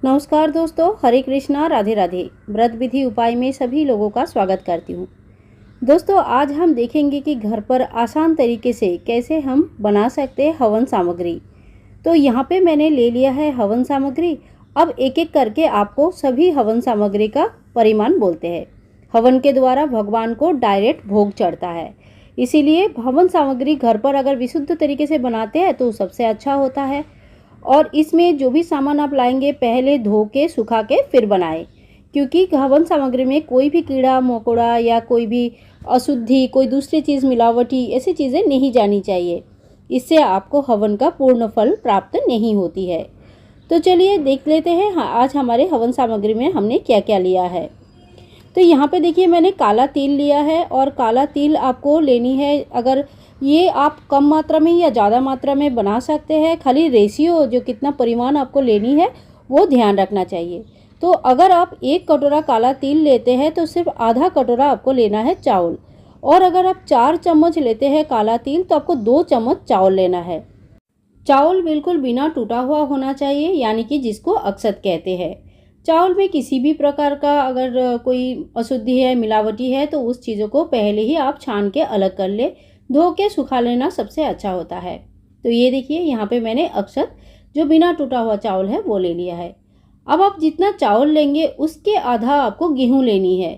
नमस्कार दोस्तों, हरे कृष्णा, राधे राधे। व्रत विधि उपाय में सभी लोगों का स्वागत करती हूँ। दोस्तों, आज हम देखेंगे कि घर पर आसान तरीके से कैसे हम बना सकते हैं हवन सामग्री। तो यहाँ पे मैंने ले लिया है हवन सामग्री। अब एक एक करके आपको सभी हवन सामग्री का परिमाण बोलते हैं। हवन के द्वारा भगवान को डायरेक्ट भोग चढ़ता है, इसीलिए हवन सामग्री घर पर अगर विशुद्ध तरीके से बनाते हैं तो सबसे अच्छा होता है। और इसमें जो भी सामान आप लाएंगे पहले धो के सुखा के फिर बनाएं, क्योंकि हवन सामग्री में कोई भी कीड़ा मकोड़ा या कोई भी अशुद्धि, कोई दूसरी चीज़, मिलावटी ऐसी चीज़ें नहीं जानी चाहिए। इससे आपको हवन का पूर्ण फल प्राप्त नहीं होती है। तो चलिए देख लेते हैं आज हमारे हवन सामग्री में हमने क्या क्या लिया है। तो यहाँ पे देखिए, मैंने काला तिल लिया है और काला तिल आपको लेनी है। अगर ये आप कम मात्रा में या ज़्यादा मात्रा में बना सकते हैं, खाली रेशियो जो कितना परिमाण आपको लेनी है वो ध्यान रखना चाहिए। तो अगर आप 1 कटोरा काला तिल लेते हैं तो सिर्फ आधा कटोरा आपको लेना है चावल। और अगर आप 4 चम्मच लेते हैं काला तिल तो आपको 2 चम्मच चावल लेना है। चावल बिल्कुल बिना टूटा हुआ होना चाहिए, यानी कि जिसको अक्षत कहते हैं। चावल में किसी भी प्रकार का अगर कोई अशुद्धि है, मिलावटी है, तो उस चीज़ों को पहले ही आप छान के अलग कर ले। धो के सुखा लेना सबसे अच्छा होता है। तो ये देखिए, यहाँ पे मैंने अक्षत जो बिना टूटा हुआ चावल है वो ले लिया है। अब आप जितना चावल लेंगे उसके आधा आपको गेहूं लेनी है।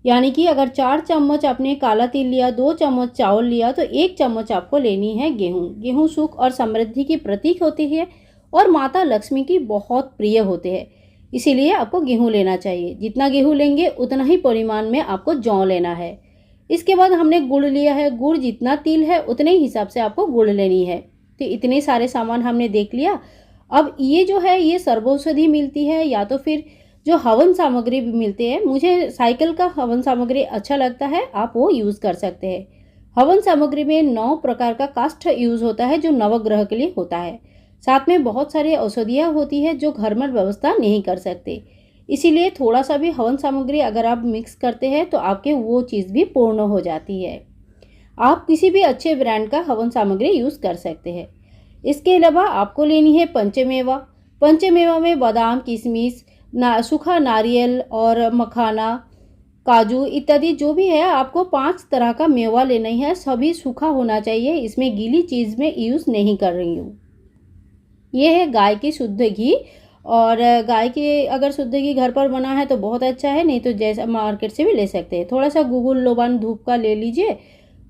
यानी कि अगर 4 चम्मच आपने काला तिल लिया, 2 चम्मच चावल लिया, तो 1 चम्मच आपको लेनी है गेहूं। गेहूं सुख और समृद्धि की प्रतीक होती है और माता लक्ष्मी की बहुत प्रिय होते हैं, इसीलिए आपको गेहूं लेना चाहिए। जितना गेहूं लेंगे उतना ही परिमाण में आपको जौ लेना है। इसके बाद हमने गुड़ लिया है। गुड़ जितना तिल है उतने ही हिसाब से आपको गुड़ लेनी है। तो इतने सारे सामान हमने देख लिया। अब ये जो है ये सर्वौषधि मिलती है या तो फिर जो हवन सामग्री भी मिलते हैं। मुझे साइकिल का हवन सामग्री अच्छा लगता है, आप वो यूज़ कर सकते हैं। हवन सामग्री में 9 प्रकार का काष्ठ यूज़ होता है जो नवग्रह के लिए होता है। साथ में बहुत सारी औषधियाँ होती है जो घर में व्यवस्था नहीं कर सकते, इसीलिए थोड़ा सा भी हवन सामग्री अगर आप मिक्स करते हैं तो आपके वो चीज़ भी पूर्ण हो जाती है। आप किसी भी अच्छे ब्रांड का हवन सामग्री यूज़ कर सकते हैं। इसके अलावा आपको लेनी है पंचमेवा। पंचमेवा में बादाम, किशमिश, सूखा नारियल और मखाना, काजू इत्यादि जो भी है, आपको 5 तरह का मेवा लेना है। सभी सूखा होना चाहिए, इसमें गीली चीज़ में यूज़ नहीं कर रही हूँ। ये है गाय की शुद्ध घी। और गाय के अगर शुद्ध घी घर पर बना है तो बहुत अच्छा है, नहीं तो जैसा मार्केट से भी ले सकते हैं। थोड़ा सा गुगुल लोबान धूप का ले लीजिए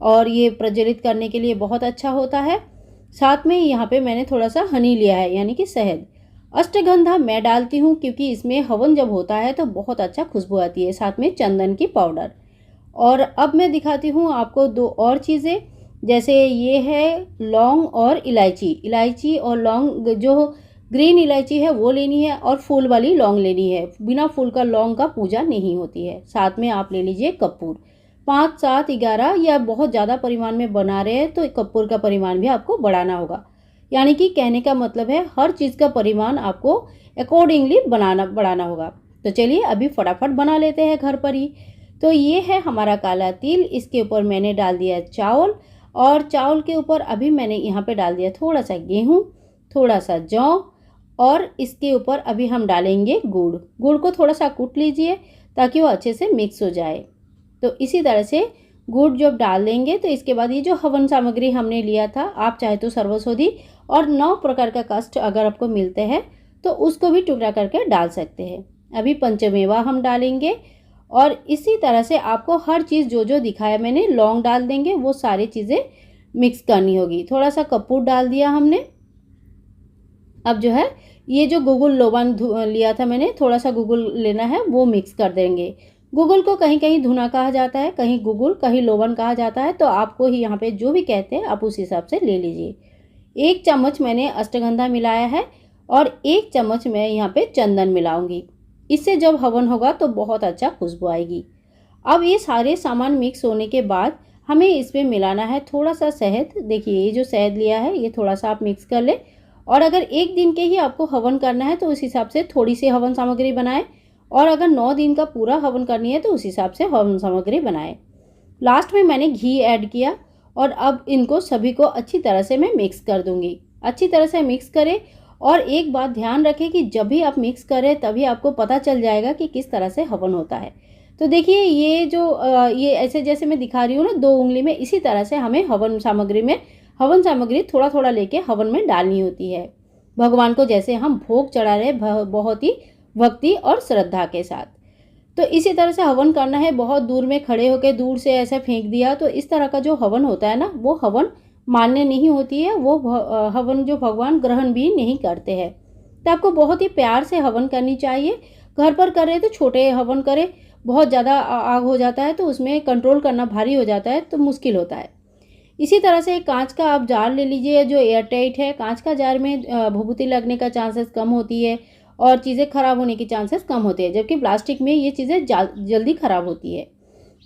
और ये प्रज्वलित करने के लिए बहुत अच्छा होता है। साथ में यहाँ पे मैंने थोड़ा सा हनी लिया है, यानी कि शहद। अष्टगंधा मैं डालती हूँ क्योंकि इसमें हवन जब होता है तो बहुत अच्छा खुशबू आती है। साथ में चंदन की पाउडर। और अब मैं दिखाती हूँ आपको 2 और चीज़ें। जैसे ये है लौंग और इलायची। इलायची और लौंग, जो ग्रीन इलायची है वो लेनी है और फूल वाली लौंग लेनी है। बिना फूल का लौंग का पूजा नहीं होती है। साथ में आप ले लीजिए कपूर। 5, 7, 11 या बहुत ज़्यादा परिमाण में बना रहे हैं तो कपूर का परिमाण भी आपको बढ़ाना होगा। यानी कि कहने का मतलब है हर चीज़ का परिमाण आपको अकॉर्डिंगली बढ़ाना होगा। तो चलिए अभी फटाफट बना लेते हैं घर पर ही। तो ये है हमारा काला तिल। इसके ऊपर मैंने डाल दिया चावल और चावल के ऊपर अभी मैंने यहाँ पे डाल दिया थोड़ा सा गेहूँ, थोड़ा सा जौ और इसके ऊपर अभी हम डालेंगे गुड़। गुड़ को थोड़ा सा कूट लीजिए ताकि वो अच्छे से मिक्स हो जाए। तो इसी तरह से गुड़ जब डाल देंगे तो इसके बाद ये जो हवन सामग्री हमने लिया था, आप चाहे तो सर्वौषधि और 9 प्रकार का काष्ठ अगर आपको मिलते हैं तो उसको भी टुकड़ा करके डाल सकते हैं। अभी पंचमेवा हम डालेंगे और इसी तरह से आपको हर चीज़ जो जो दिखाया मैंने, लौंग डाल देंगे, वो सारी चीज़ें मिक्स करनी होगी। थोड़ा सा कपूर डाल दिया हमने। अब जो है ये जो गुगुल लोबान लिया था मैंने, थोड़ा सा गुगुल लेना है, वो मिक्स कर देंगे। गुगुल को कहीं कहीं धुना कहा जाता है, कहीं गुगुल, कहीं लोबान कहा जाता है। तो आपको ही यहाँ पे जो भी कहते हैं आप उस हिसाब से ले लीजिए। 1 चम्मच मैंने अष्टगंधा मिलाया है और 1 चम्मच मैं यहाँ पे चंदन मिलाऊंगी। इससे जब हवन होगा तो बहुत अच्छा खुशबू आएगी। अब ये सारे सामान मिक्स होने के बाद हमें इसमें मिलाना है थोड़ा सा शहद। देखिए ये जो शहद लिया है ये थोड़ा सा आप मिक्स कर ले। और अगर 1 दिन के ही आपको हवन करना है तो उस हिसाब से थोड़ी सी हवन सामग्री बनाएं, और अगर 9 दिन का पूरा हवन करनी है तो उस हिसाब से हवन सामग्री बनाएं। लास्ट में मैंने घी ऐड किया और अब इनको सभी को अच्छी तरह से मैं मिक्स कर दूंगी। अच्छी तरह से मिक्स करें और एक बात ध्यान रखें कि जब भी आप मिक्स करें तभी आपको पता चल जाएगा कि किस तरह से हवन होता है। तो देखिए ये जो ये ऐसे जैसे मैं दिखा रही हूँ ना 2 उंगली में, इसी तरह से हमें हवन सामग्री थोड़ा थोड़ा लेके हवन में डालनी होती है। भगवान को जैसे हम भोग चढ़ा रहे बहुत ही भक्ति और श्रद्धा के साथ। तो इसी तरह से हवन करना है। बहुत दूर में खड़े होकर दूर से ऐसे फेंक दिया तो इस तरह का जो हवन होता है ना, वो हवन मान्य नहीं होती है। वो हवन जो भगवान ग्रहण भी नहीं करते हैं। तो आपको बहुत ही प्यार से हवन करनी चाहिए। घर पर करें तो छोटे हवन करें, बहुत ज़्यादा आग हो जाता है तो उसमें कंट्रोल करना भारी हो जाता है, तो मुश्किल होता है। इसी तरह से कांच का आप जार ले लीजिए जो एयर टाइट है। कांच का जार में भभूति लगने का चांसेस कम होती है और चीज़ें खराब होने की चांसेस कम होते हैं, जबकि प्लास्टिक में ये चीज़ें जल्दी खराब होती है।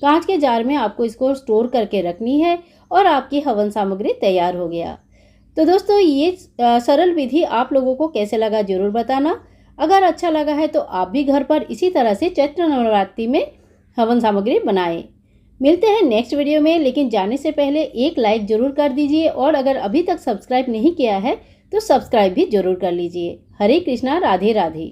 कांच के जार में आपको इसको स्टोर करके रखनी है और आपकी हवन सामग्री तैयार हो गया। तो दोस्तों ये सरल विधि आप लोगों को कैसे लगा ज़रूर बताना। अगर अच्छा लगा है तो आप भी घर पर इसी तरह से चैत्र नवरात्रि में हवन सामग्री बनाएं। मिलते हैं नेक्स्ट वीडियो में, लेकिन जाने से पहले एक लाइक ज़रूर कर दीजिए और अगर अभी तक सब्सक्राइब नहीं किया है तो सब्सक्राइब भी ज़रूर कर लीजिए। हरे कृष्णा, राधे राधे।